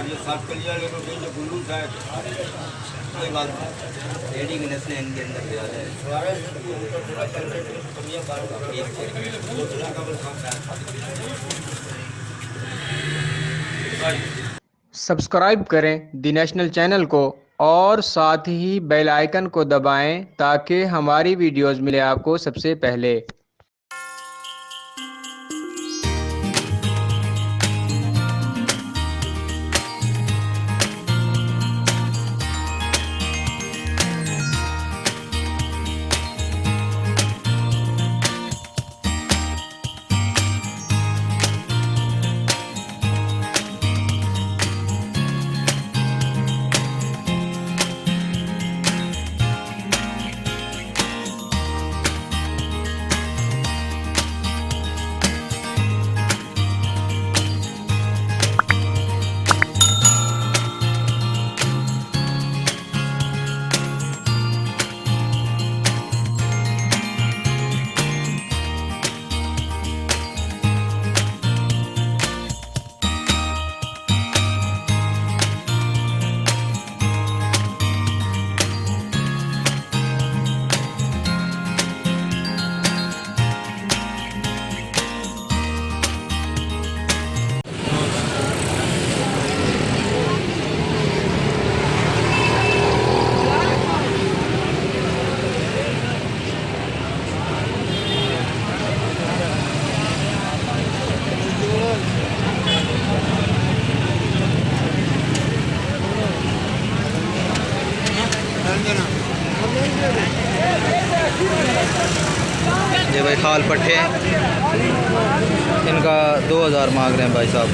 और ये सात कलिया ले लो, जो गुल्लू था कोई बात नहीं, रेडी की नस्लें इनके अंदर ज़्यादा है। सब्सक्राइब करें दी नेशनल चैनल को और साथ ही बेल आइकन को दबाएं ताकि हमारी वीडियोस मिले आपको सबसे पहले। ये भाई खाल पट्टे हैं, इनका 2000 मांग रहे हैं भाई साहब।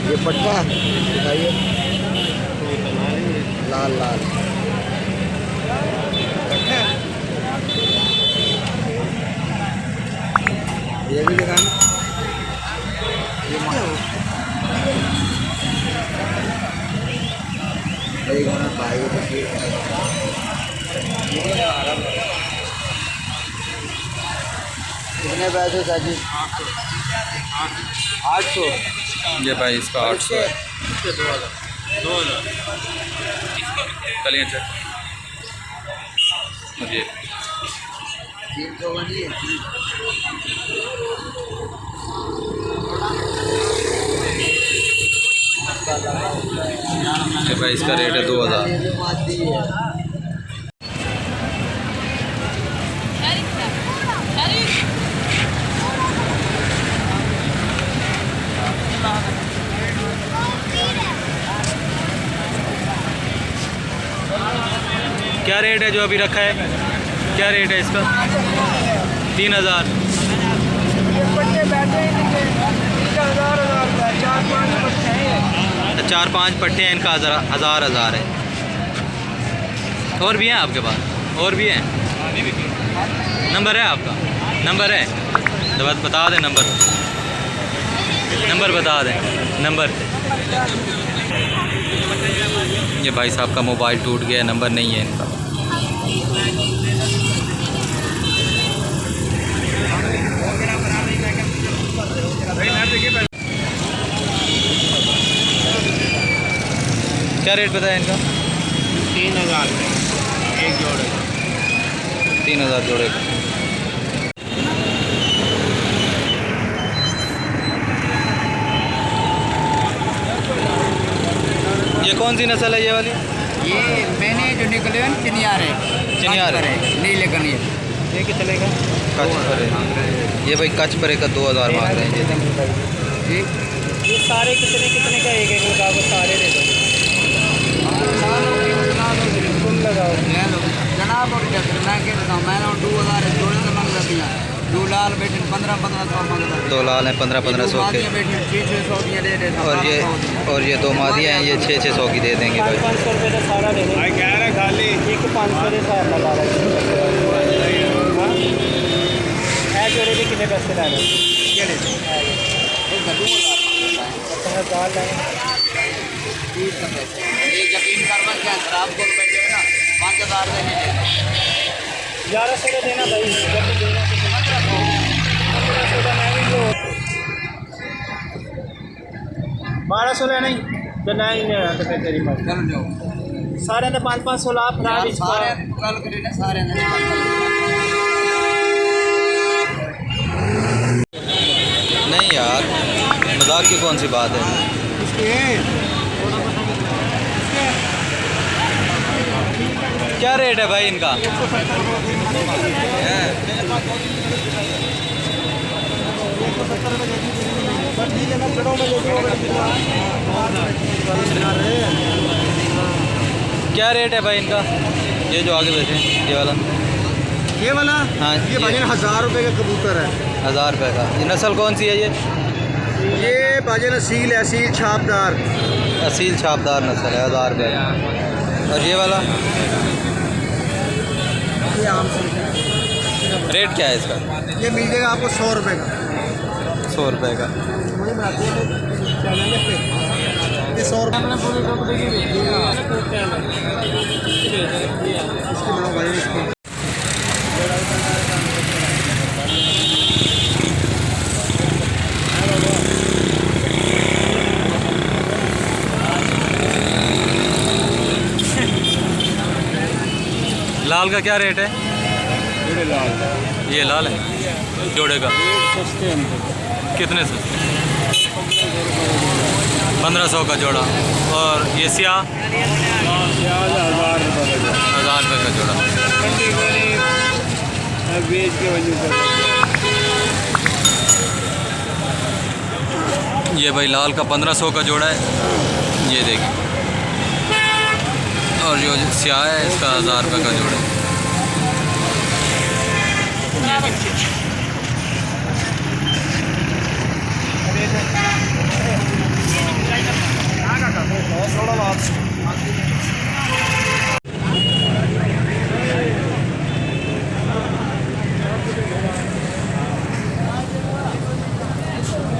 ये पट्टा दिखाइए, लाल लाल पट्टा, ये भी दिखाना। एक मिनट भाई, कितने पैसे चाची? 800। ये भाई इसका 800 है। 2000 कलियाँ चेक ये 300 वाली है। ये भाई इसका रेट है 2000। क्या रेट है जो अभी रखा है? क्या रेट है इसका? 3000। 4-5 पट्टे हैं, इनका 1000 है। और भी हैं आपके पास? और भी हैं? नंबर है आपका? नंबर है तो बता दें। नंबर बता दें। नंबर ये भाई साहब का मोबाइल टूट गया, नंबर नहीं है इनका। क्या रेट बताया इनका? 3000 एक जोड़े, 3000 जोड़े का। ये कौन सी नस्ल है ये वाली? ये मैंने जो निकले हैं चिनियारे नीले कनिए। ये कितना चलेगा? कच परे। ये भाई कच परे का 2000 मांग रहे हैं। ये सारे कितने कितने का एक लगा को सारे दे दो। तुम लगाओ जनाब। और क्या मैं क्या बताऊँ, मैंने 2000 जोड़े से मांग रही हैं। 2 लाल बेटे 1500 मांग रहा। 2 लाल हैं 1500 के। 600 की दे देता। और ये 2 मादियाँ हैं, ये 600 की दे देंगे भाई। 500 रुपये का सारा दे देंगे। कह रहा खाली एक 500 के साथ लगा रहा है। जोड़े के कितने पैसे ला रहे हैं? यकीन करना क्या आपको रुपये जो है ना 5000 देने 1100 देना भाई। 1200 लेना ही तो नहीं तो फिर तेरी मर्जी चलो जाओ सारे ने 500 ला फिर यार सारे गल करी ना सारे ने नहीं यार, मजाक की कौन सी बात है। क्या रेट है भाई इनका? क्या रेट है भाई इनका? ये जो आगे बैठे हैं, ये वाला हाँ, ये भाई 1000 रुपये का कबूतर है। 1000 रुपये का। ये नस्ल कौन सी है ये? ये भाजी असील है, असील छापदार। असील छापदार नस्ल है, 1000 रुपये का। और ये वाला ये आम से रेट क्या है इसका? ये मिल जाएगा आपको 100 रुपये का। 100 रुपये का। ये 100 रुपये लाल का क्या रेट है? ये लाल है जोड़े का। कितने से? 1500 का जोड़ा। और ये स्याह 1000 रुपये का जोड़ा। ये भाई लाल का 1500 का जोड़ा है, ये देखिए। और जो स्याह है इसका 1000 रुपये का जोड़ा है।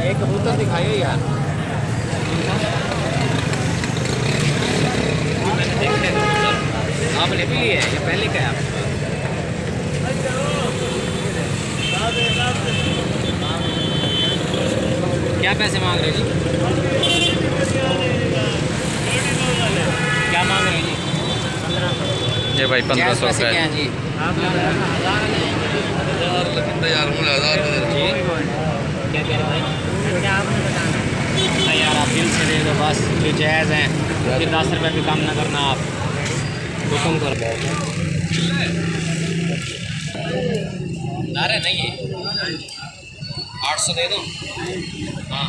एक कबूतर दिखाइए यार। आपने भी लिया है या पहले का है आप? क्या पैसे मांग रहे हो जी? क्या मांग रहे हो जी? ये भाई 1500 पैसे का क्या है। हैं जी? क्या कह रहे भाई? नहीं यार आप दिल से दे दो बस, जो जायज़ हैं। फिर 10 रुपये भी कम ना करना आप, हुक्म कर। अरे नहीं है 800 दे दो। हाँ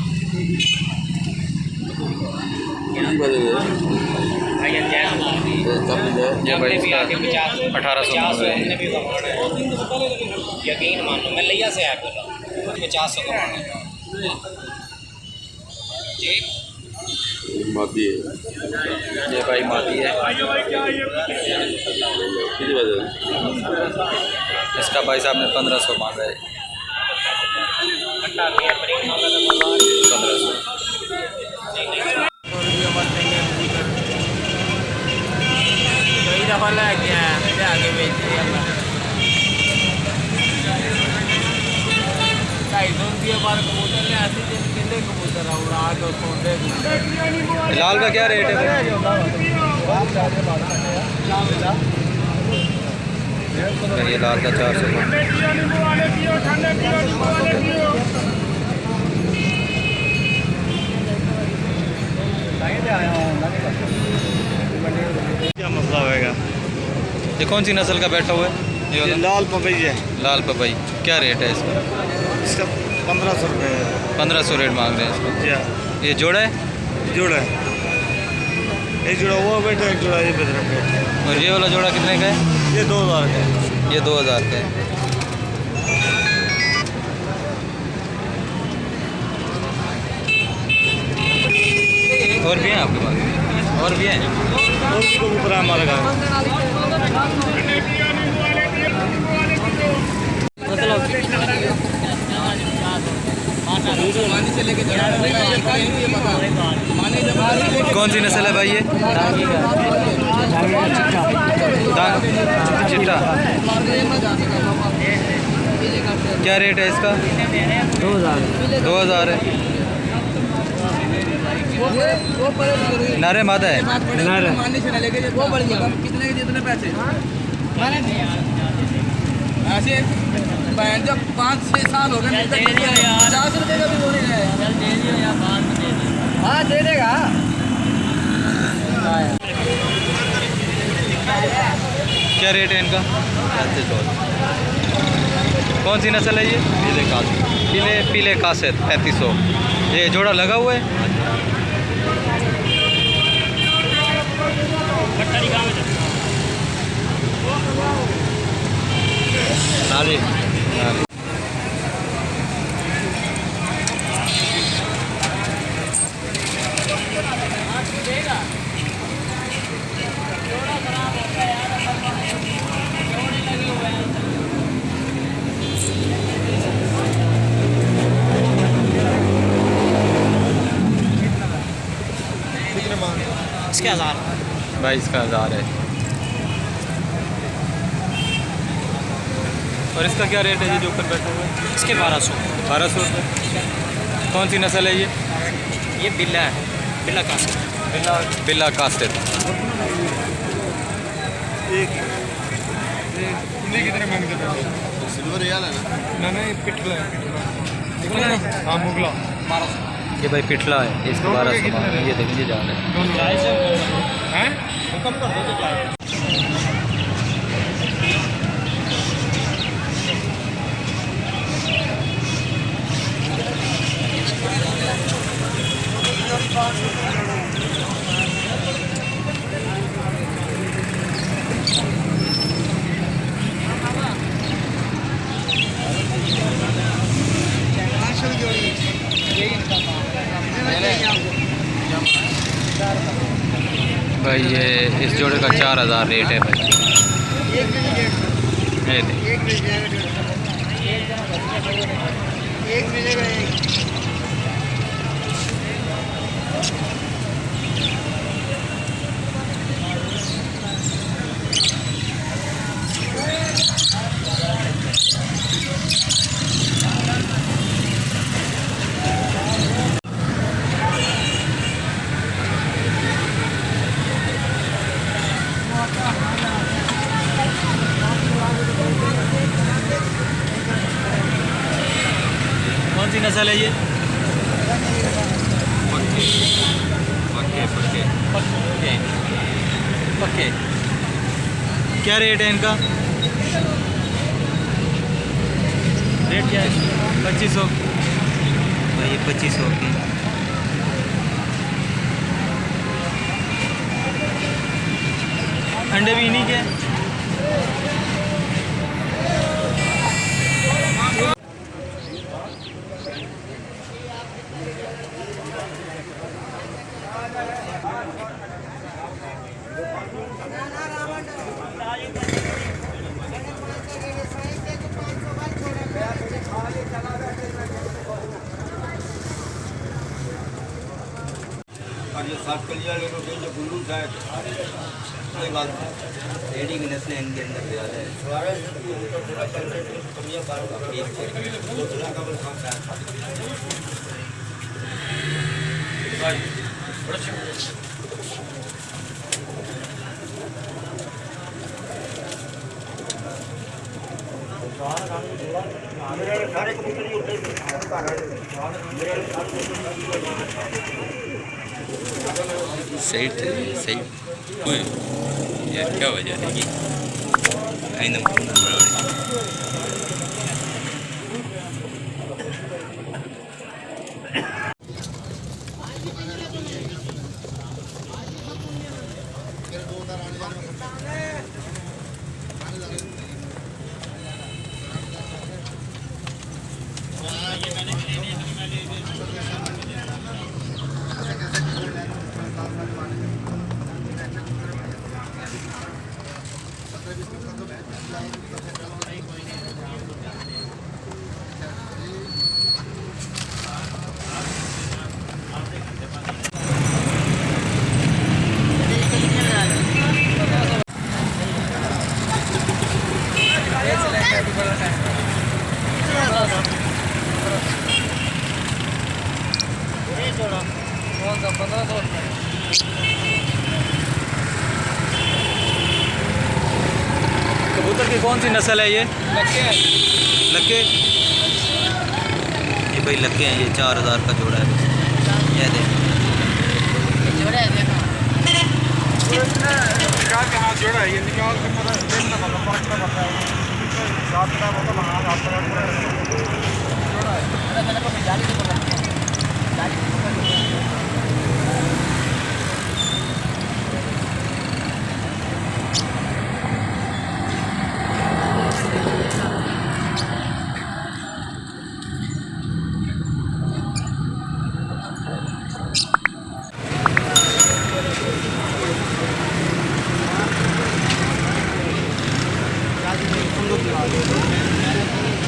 ये भाई भी आके 1800 हमने भी कमाना है, यकीन मानो। मैं लिया से आया कर रहा हूँ 50 कमाना है जी। ये भाई मादी है। इसका भाई साहब ने 1500 मांगा है। 1500। कई दफ़ा लगे आगे बेच दिया 250 बार कबूतर ले आते थे, कितने कबूतर उड़ा के सोते। लाल का क्या रेट है भाई? ये लाल का 400 का। क्या मसला होएगा? ये कौन सी नस्ल का बैठा हुआ है? ये वाला? लाल पपई है। लाल पपई क्या रेट है इसका? इसका 1500 रुपये है। 1500 रेट मांग रहे हैं इसका। जी हाँ, ये जोड़ा है? जोड़ा है। एक जोड़ा वो बैठा है, एक जोड़ा ये बैठा है। और ये वाला जोड़ा कितने का है? ये 2000 का है। ये 2000 का है। और भी हैं आपके पास? और भी हैं? और भी कबूतर है हमारे घर। कौन सी नस्ल है भाई ये? चिट्टा। क्या रेट है इसका? 2000 है। वो पड़ेगी नर है मादा है? नर है। माननी से ना लेके वो बढ़िया कितने के जितने पैसे मैंने ऐसे जब 5-6 साल हो गए 50 रुपये का भी हो रहा है। हाँ दे देगा। क्या रेट है इनका? कौन सी नस्ल है ये? पीले कासिर 3500। ये जोड़ा लगा हुआ है? नाली। इसके 1000 22 का 1000 है। और इसका क्या रेट है ये जो ऊपर बैठा हुआ है? इसके 1200 रुपये। कौन सी नस्ल है ये? ये बिल्ला है, बिल्ला का बिल्ला कासिर। कितने मांगते हैं? सिल्वर रियल है ना? नहीं पिटला है। हाँ मुगला। ये भाई पिछला है, इसके 1200। ये देखिए जा रहा है। हैं? भाई ये इस जोड़े का 4000 रेट है भाई। ये देखिए। कौन सी नस्ल है ये? पक्के। क्या रेट है इनका? रेट क्या है? 2500 भाई। ये 2500 की। अंडे भी इन्हीं के? और ये साफ कलिया ले लो जो गुल्लू था कोई बात नहीं। रेडी की नस्लें इनके अंदर ज़्यादा है। सही सही यार, क्या वजह है कि कबूतर की कौन सी नस्ल है ये? लक्के। ये भाई लक्के हैं, ये 4000 का जोड़ा है। ये देख निकाल के हाथ जोड़ा है, ये निकाल के पूरा देखना पड़ता है, परखना पड़ता है। 7 होता है, हाथ जोड़ा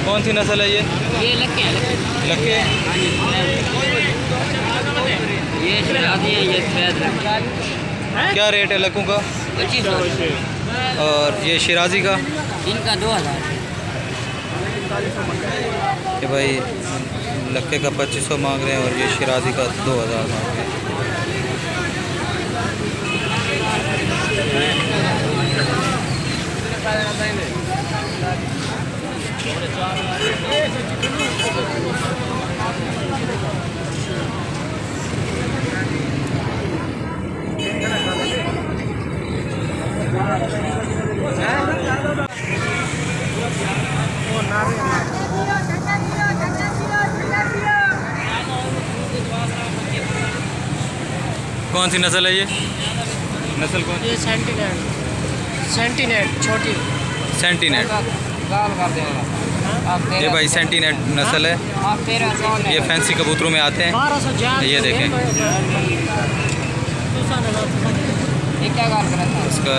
कौन सी नस्ल है ये? लक्के हैं, लक्के। ये शिराजी है, ये सफेद लक्के। क्या रेट है लक्कों का? 2500। और ये शिराजी का? इनका 2000। ये भाई लक्के का 2500 मांग रहे हैं और ये शिराजी का 2000 मांग रहे हैं। कौन सी नस्ल है ये? नस्ल कौन? ये सेंटीनेट छोटी। सेंटीनेट। ये भाई सेंटीनेट नस्ल है। ये फैंसी कबूतरों में आते हैं। ये देखें ये क्या गाल कर रहा था इसका,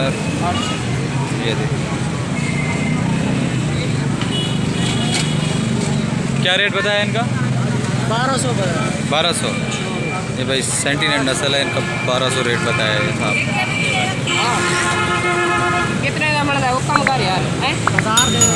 ये देखें क्या रेट बताया इनका? 1200। ये भाई सेंटीनेट नस्ल है, इनका 1200 रेट बताया है साहब। कितने का मिलता है वो कम कर यार हैं? 1000 दे दो।